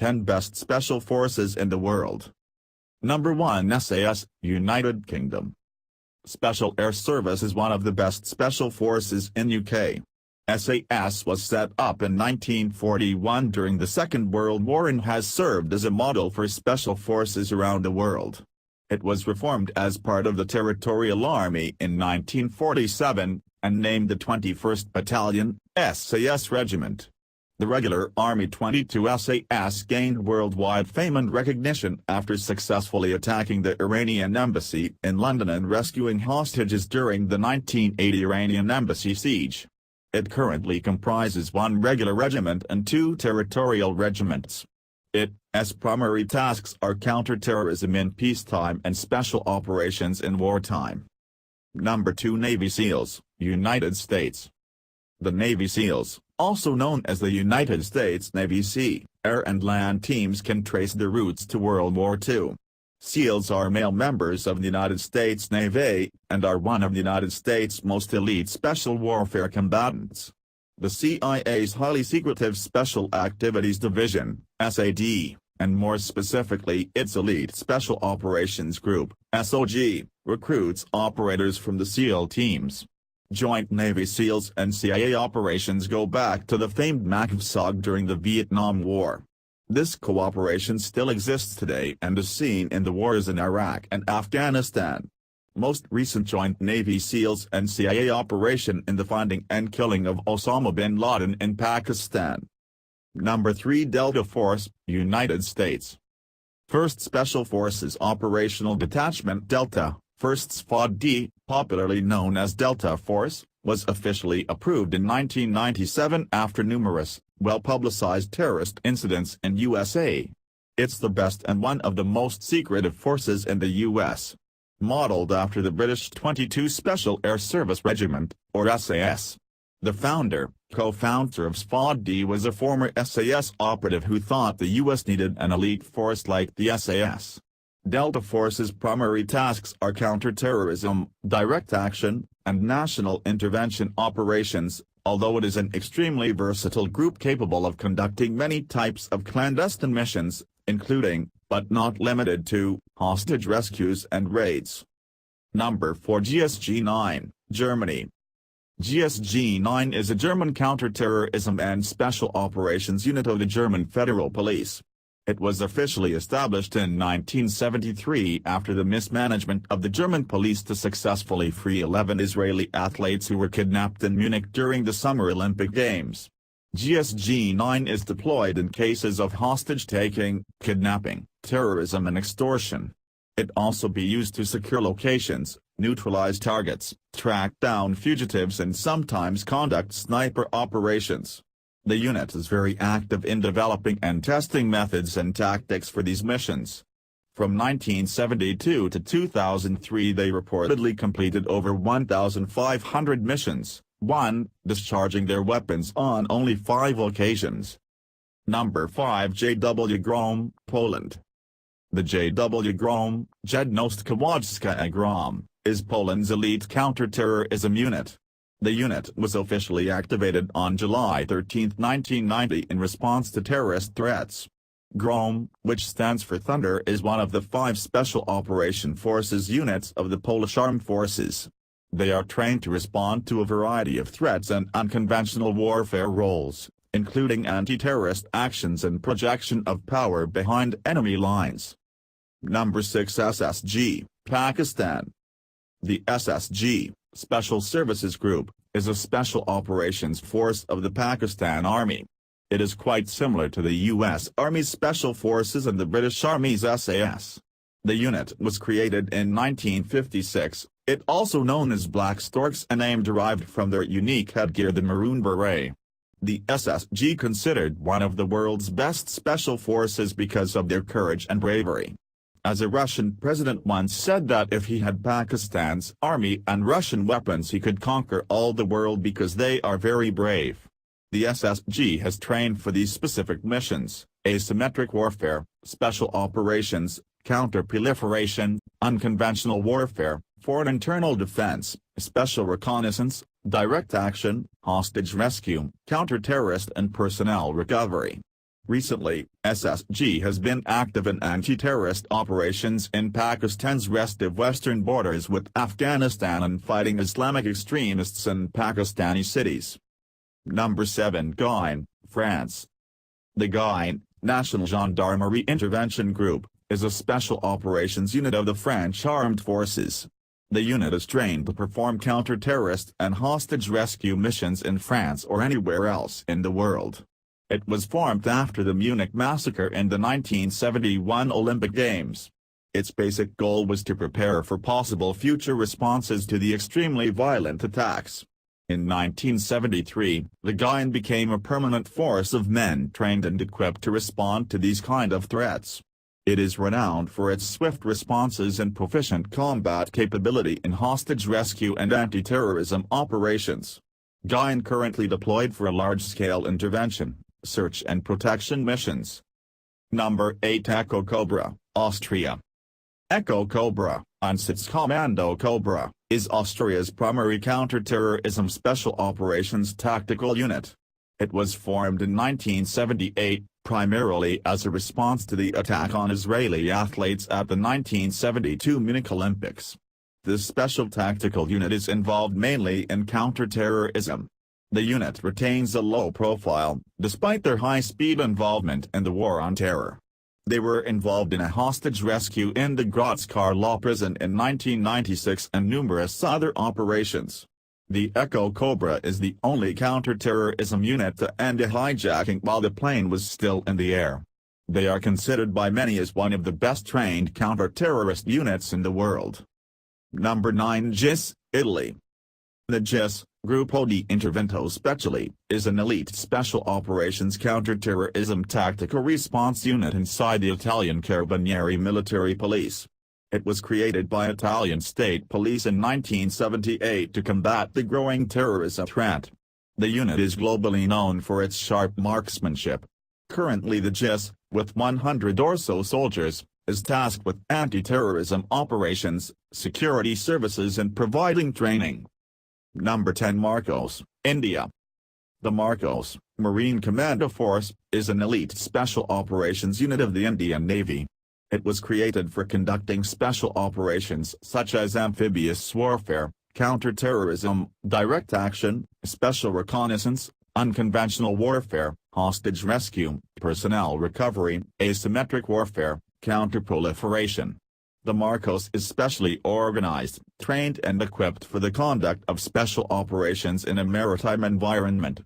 10 Best Special Forces in the World. Number 1. SAS, United Kingdom. Special Air Service is one of the best special forces in UK. SAS was set up in 1941 during the Second World War and has served as a model for special forces around the world. It was reformed as part of the Territorial Army in 1947, and named the 21st Battalion, SAS Regiment. The regular Army 22 SAS gained worldwide fame and recognition after successfully attacking the Iranian embassy in London and rescuing hostages during the 1980 Iranian embassy siege. It currently comprises 1 regular regiment and 2 territorial regiments. Its primary tasks are counter-terrorism in peacetime and special operations in wartime. Number 2. Navy SEALs, United States. The Navy SEALs, also known as the United States Navy Sea, Air and Land teams, can trace their roots to World War II. SEALs are male members of the United States Navy, and are one of the United States' most elite special warfare combatants. The CIA's highly secretive Special Activities Division, SAD, and more specifically its Elite Special Operations Group, SOG, recruits operators from the SEAL teams. Joint Navy SEALs and CIA operations go back to the famed MACV during the Vietnam War. This cooperation still exists today and is seen in the wars in Iraq and Afghanistan. Most recent Joint Navy SEALs and CIA operation in the finding and killing of Osama bin Laden in Pakistan. Number 3. Delta Force, United States. 1st Special Forces Operational Detachment Delta, 1st SFOD-D, popularly known as Delta Force, was officially approved in 1997 after numerous, well-publicized terrorist incidents in USA. It's the best and one of the most secretive forces in the U.S. Modeled after the British 22 Special Air Service Regiment, or SAS. The co-founder of SFOD-D was a former SAS operative who thought the U.S. needed an elite force like the SAS. Delta Force's primary tasks are counter-terrorism, direct action, and national intervention operations, although it is an extremely versatile group capable of conducting many types of clandestine missions, including, but not limited to, hostage rescues and raids. Number 4. GSG-9, Germany. GSG-9 is a German counter-terrorism and special operations unit of the German Federal Police. It was officially established in 1973 after the mismanagement of the German police to successfully free 11 Israeli athletes who were kidnapped in Munich during the Summer Olympic Games. GSG-9 is deployed in cases of hostage-taking, kidnapping, terrorism and extortion. It also be used to secure locations, neutralize targets, track down fugitives and sometimes conduct sniper operations. The unit is very active in developing and testing methods and tactics for these missions. From 1972 to 2003 they reportedly completed over 1,500 missions, discharging their weapons on only 5 occasions. Number 5. GROM, Poland. The GROM, Jednostkowodzka GROM, is Poland's elite counter-terrorism unit. The unit was officially activated on July 13, 1990 in response to terrorist threats. GROM, which stands for Thunder, is one of the 5 Special Operation Forces units of the Polish Armed Forces. They are trained to respond to a variety of threats and unconventional warfare roles, including anti-terrorist actions and projection of power behind enemy lines. Number 6. SSG, Pakistan. The SSG, Special Services Group, is a special operations force of the Pakistan Army. It is quite similar to the U.S. Army's Special Forces and the British Army's SAS. The unit was created in 1956, it also known as Black Storks, a name derived from their unique headgear, the maroon beret. The SSG considered one of the world's best special forces because of their courage and bravery. As a Russian president once said that if he had Pakistan's army and Russian weapons he could conquer all the world because they are very brave. The SSG has trained for these specific missions: asymmetric warfare, special operations, counter-proliferation, unconventional warfare, foreign internal defense, special reconnaissance, direct action, hostage rescue, counter-terrorist and personnel recovery. Recently, SSG has been active in anti-terrorist operations in Pakistan's restive western borders with Afghanistan and fighting Islamic extremists in Pakistani cities. Number 7. GIGN, France. The GIGN, National Gendarmerie Intervention Group, is a special operations unit of the French armed forces. The unit is trained to perform counter-terrorist and hostage rescue missions in France or anywhere else in the world. It was formed after the Munich massacre in the 1971 Olympic Games. Its basic goal was to prepare for possible future responses to the extremely violent attacks. In 1973, the GIGN became a permanent force of men trained and equipped to respond to these kind of threats. It is renowned for its swift responses and proficient combat capability in hostage rescue and anti-terrorism operations. GIGN currently deployed for a large-scale intervention, search and protection missions. Number 8. Echo Cobra, Austria. Echo Cobra, Einsatzkommando Cobra, is Austria's primary counter-terrorism special operations tactical unit. It was formed in 1978, primarily as a response to the attack on Israeli athletes at the 1972 Munich Olympics. This special tactical unit is involved mainly in counter-terrorism. The unit retains a low profile, despite their high-speed involvement in the War on Terror. They were involved in a hostage rescue in the Graz-Karlau prison in 1996 and numerous other operations. The Echo Cobra is the only counter-terrorism unit to end a hijacking while the plane was still in the air. They are considered by many as one of the best-trained counter-terrorist units in the world. Number 9. GIS, Italy. The GIS, Gruppo di Intervento Speciale, is an elite special operations counter-terrorism tactical response unit inside the Italian Carabinieri military police. It was created by Italian state police in 1978 to combat the growing terrorism threat. The unit is globally known for its sharp marksmanship. Currently the GIS, with 100 or so soldiers, is tasked with anti-terrorism operations, security services and providing training. Number 10. Marcos, India. The Marcos, Marine Commando Force, is an elite special operations unit of the Indian Navy. It was created for conducting special operations such as amphibious warfare, counter-terrorism, direct action, special reconnaissance, unconventional warfare, hostage rescue, personnel recovery, asymmetric warfare, counter-proliferation. The Marcos is specially organized, trained and equipped for the conduct of special operations in a maritime environment,